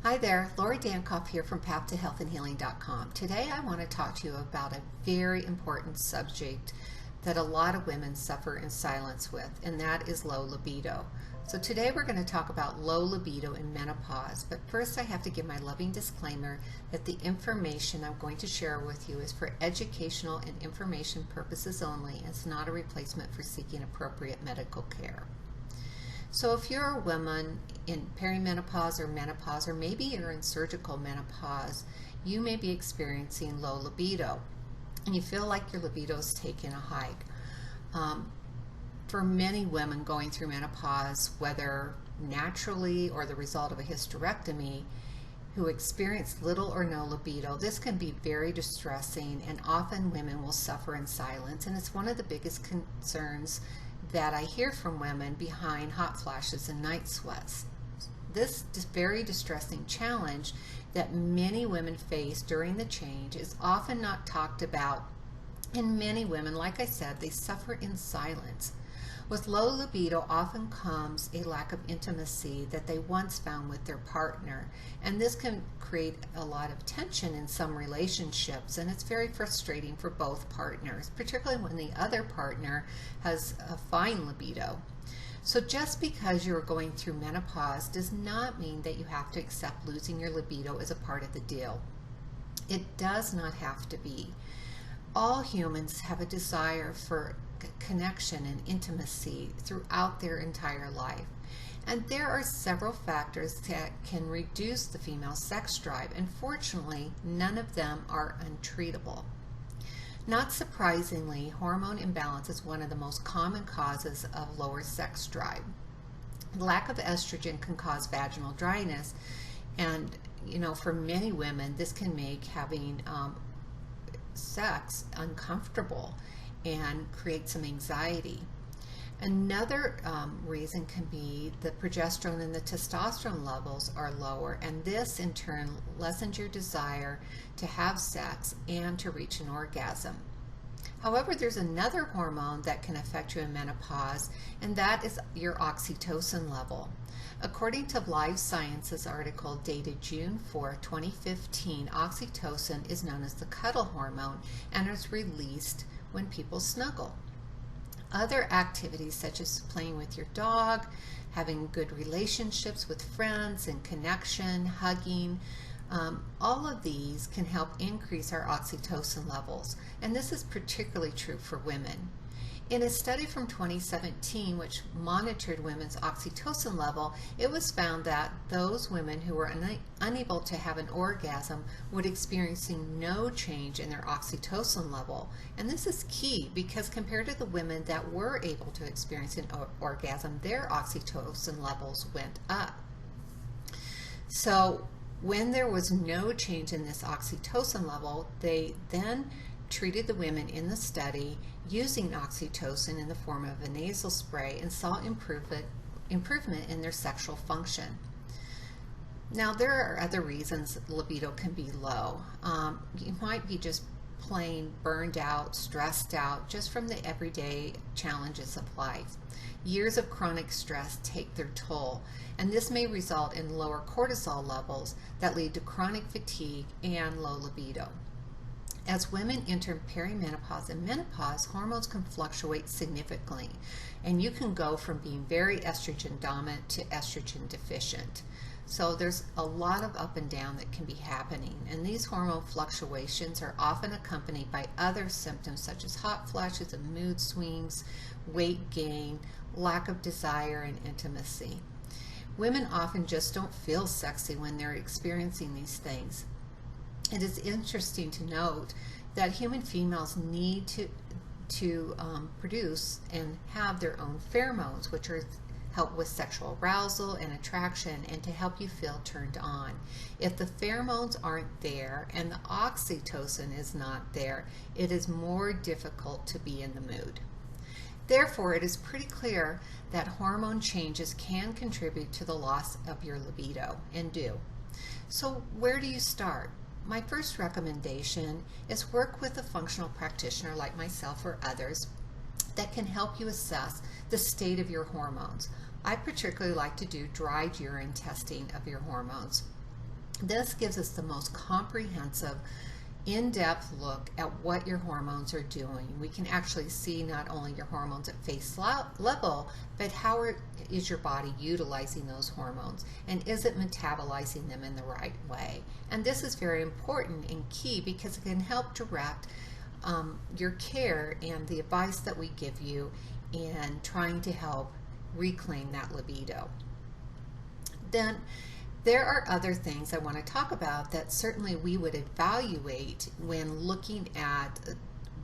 Hi there, Lori Dankoff here from PathToHealthAndHealing.com. Today I want to talk to you about a very important subject that a lot of women suffer in silence with, and that is low libido. So today we're going to talk about low libido in menopause, but first I have to give my loving disclaimer that the information I'm going to share with you is for educational and information purposes only. It's not a replacement for seeking appropriate medical care. So if you're a woman in perimenopause or menopause, or maybe you're in surgical menopause, you may be experiencing low libido and you feel like your libido is taking a hike. For many women going through menopause, whether naturally or the result of a hysterectomy, who experience little or no libido, this can be very distressing, and often women will suffer in silence, and it's one of the biggest concerns that I hear from women behind hot flashes and night sweats. This very distressing challenge that many women face during the change is often not talked about, and many women, like I said, they suffer in silence. With low libido often comes a lack of intimacy that they once found with their partner, and this can create a lot of tension in some relationships, and it's very frustrating for both partners, particularly when the other partner has a fine libido. So just because you're going through menopause does not mean that you have to accept losing your libido as a part of the deal. It does not have to be. All humans have a desire for connection and intimacy throughout their entire life. And there are several factors that can reduce the female sex drive, and fortunately, none of them are untreatable. Not surprisingly, hormone imbalance is one of the most common causes of lower sex drive. Lack of estrogen can cause vaginal dryness, and for many women, this can make having sex uncomfortable and create some anxiety. Another reason can be the progesterone and the testosterone levels are lower, and this in turn lessens your desire to have sex and to reach an orgasm. However, there's another hormone that can affect you in menopause, and that is your oxytocin level. According to Live Sciences article dated June 4, 2015, oxytocin is known as the cuddle hormone and is released when people snuggle. Other activities such as playing with your dog, having good relationships with friends and connection, hugging, all of these can help increase our oxytocin levels, and this is particularly true for women. In a study from 2017 which monitored women's oxytocin level, it was found that those women who were unable to have an orgasm would experiencing no change in their oxytocin level. And this is key because compared to the women that were able to experience an orgasm, their oxytocin levels went up. So when there was no change in this oxytocin level, they then treated the women in the study using oxytocin in the form of a nasal spray and saw improvement in their sexual function. Now, there are other reasons libido can be low. You might be just plain burned out, stressed out, just from the everyday challenges of life. Years of chronic stress take their toll, and this may result in lower cortisol levels that lead to chronic fatigue and low libido. As women enter perimenopause and menopause, hormones can fluctuate significantly, and you can go from being very estrogen dominant to estrogen deficient. So there's a lot of up and down that can be happening, and these hormone fluctuations are often accompanied by other symptoms such as hot flashes and mood swings, weight gain, lack of desire, and intimacy. Women often just don't feel sexy when they're experiencing these things. It is interesting to note that human females need to produce and have their own pheromones, which help with sexual arousal and attraction and to help you feel turned on. If the pheromones aren't there and the oxytocin is not there, it is more difficult to be in the mood. Therefore, it is pretty clear that hormone changes can contribute to the loss of your libido, and do. So where do you start? My first recommendation is work with a functional practitioner like myself or others that can help you assess the state of your hormones. I particularly like to do dried urine testing of your hormones. This gives us the most comprehensive, in-depth look at what your hormones are doing. We can actually see not only your hormones at face level, but how is your body utilizing those hormones, and is it metabolizing them in the right way? And this is very important and key because it can help direct your care and the advice that we give you in trying to help reclaim that libido. Then there are other things I want to talk about that certainly we would evaluate when looking at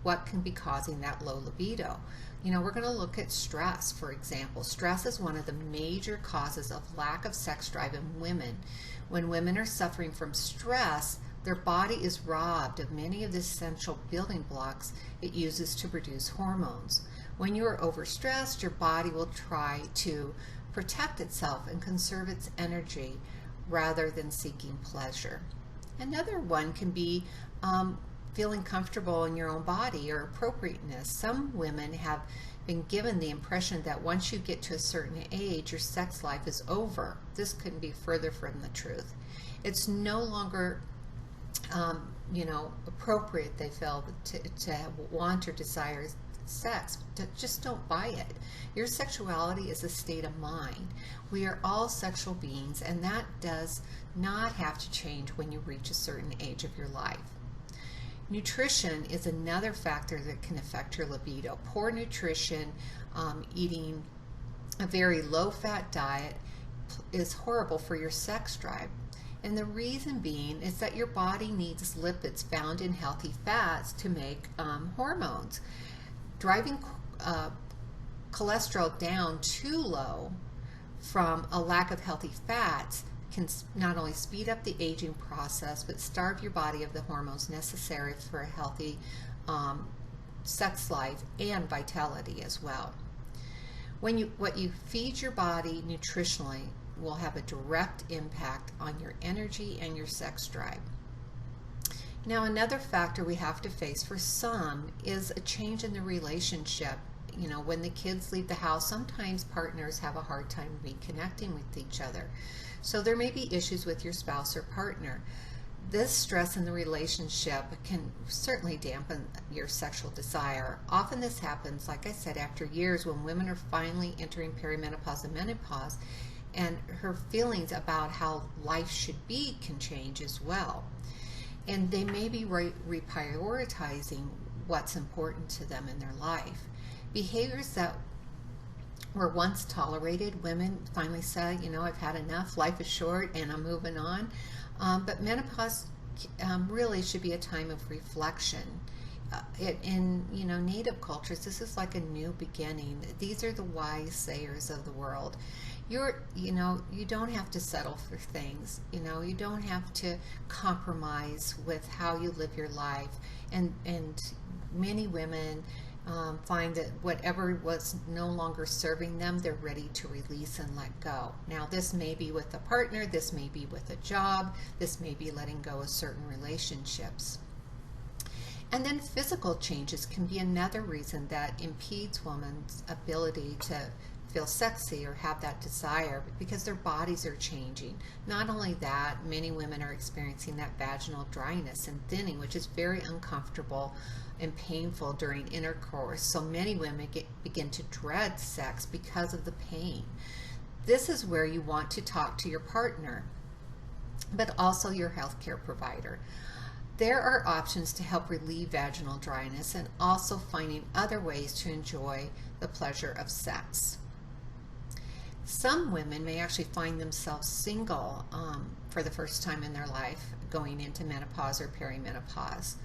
what can be causing that low libido. You know, we're going to look at stress, for example. Stress is one of the major causes of lack of sex drive in women. When women are suffering from stress, their body is robbed of many of the essential building blocks it uses to produce hormones. When you are overstressed, your body will try to protect itself and conserve its energy rather than seeking pleasure. Another one can be feeling comfortable in your own body or appropriateness. Some women have been given the impression that once you get to a certain age, your sex life is over. This couldn't be further from the truth. It's no longer appropriate, they feel, to want or desire sex. Just don't buy it. Your sexuality is a state of mind. We are all sexual beings, and that does not have to change when you reach a certain age of your life. Nutrition is another factor that can affect your libido. Poor nutrition, eating a very low-fat diet is horrible for your sex drive. And the reason being is that your body needs lipids found in healthy fats to make hormones. Driving cholesterol down too low from a lack of healthy fats can not only speed up the aging process, but starve your body of the hormones necessary for a healthy sex life and vitality as well. What you feed your body nutritionally will have a direct impact on your energy and your sex drive. Now, another factor we have to face for some is a change in the relationship. You know, when the kids leave the house, sometimes partners have a hard time reconnecting with each other. So there may be issues with your spouse or partner. This stress in the relationship can certainly dampen your sexual desire. Often this happens, like I said, after years when women are finally entering perimenopause and menopause, and her feelings about how life should be can change as well. And they may be reprioritizing what's important to them in their life. Behaviors that were once tolerated, women finally say, you know, I've had enough, life is short, and I'm moving on. But menopause really should be a time of reflection. In Native cultures, this is like a new beginning. These are the wise sayers of the world. You don't have to settle for things. You don't have to compromise with how you live your life. And many women find that whatever was no longer serving them, they're ready to release and let go. Now, this may be with a partner, this may be with a job, this may be letting go of certain relationships. And then physical changes can be another reason that impedes women's ability to feel sexy or have that desire, because their bodies are changing. Not only that, many women are experiencing that vaginal dryness and thinning, which is very uncomfortable and painful during intercourse. So many women begin to dread sex because of the pain. This is where you want to talk to your partner, but also your healthcare provider. There are options to help relieve vaginal dryness and also finding other ways to enjoy the pleasure of sex. Some women may actually find themselves single for the first time in their life going into menopause or perimenopause.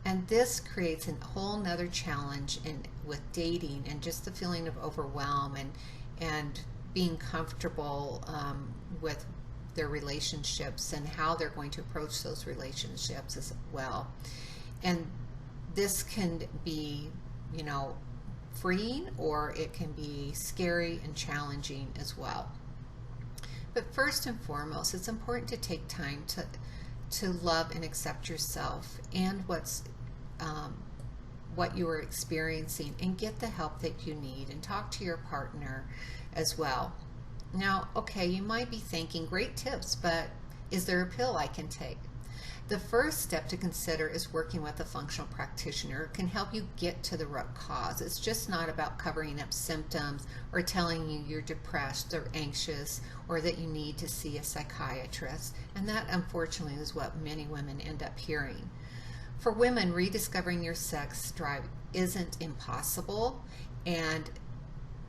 And this creates a whole nother challenge with dating and just the feeling of overwhelm and being comfortable with their relationships and how they're going to approach those relationships as well. And this can be, freeing, or it can be scary and challenging as well. But first and foremost, it's important to take time to love and accept yourself and what you are experiencing, and get the help that you need, and talk to your partner as well. Now, okay, you might be thinking, great tips, but Is there a pill I can take? The first step to consider is working with a functional practitioner. It can help you get to the root cause. It's just not about covering up symptoms or telling you you're depressed or anxious or that you need to see a psychiatrist. And that, unfortunately, is what many women end up hearing. For women, rediscovering your sex drive isn't impossible, and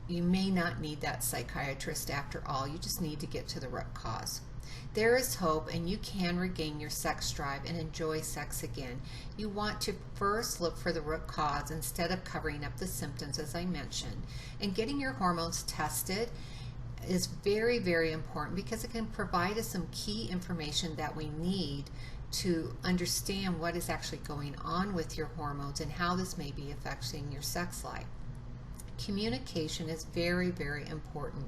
you may not need that psychiatrist after all. You just need to get to the root cause. There is hope, and you can regain your sex drive and enjoy sex again. You want to first look for the root cause instead of covering up the symptoms, as I mentioned. And getting your hormones tested is very, very important because it can provide us some key information that we need to understand what is actually going on with your hormones and how this may be affecting your sex life. Communication is very, very important.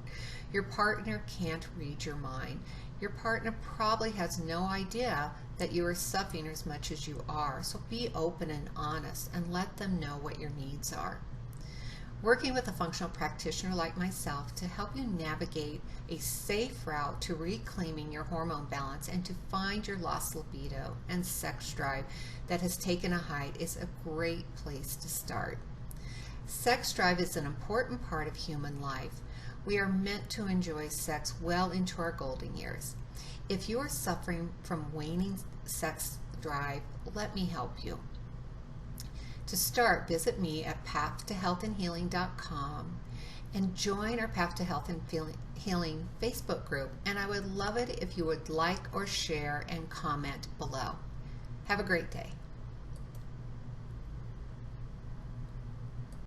Your partner can't read your mind. Your partner probably has no idea that you are suffering as much as you are. So be open and honest and let them know what your needs are. Working with a functional practitioner like myself to help you navigate a safe route to reclaiming your hormone balance and to find your lost libido and sex drive that has taken a hide is a great place to start. Sex drive is an important part of human life. We are meant to enjoy sex well into our golden years. If you are suffering from waning sex drive, let me help you. To start, visit me at pathtohealthandhealing.com and join our Path to Health and Healing Facebook group. And I would love it if you would like or share and comment below. Have a great day.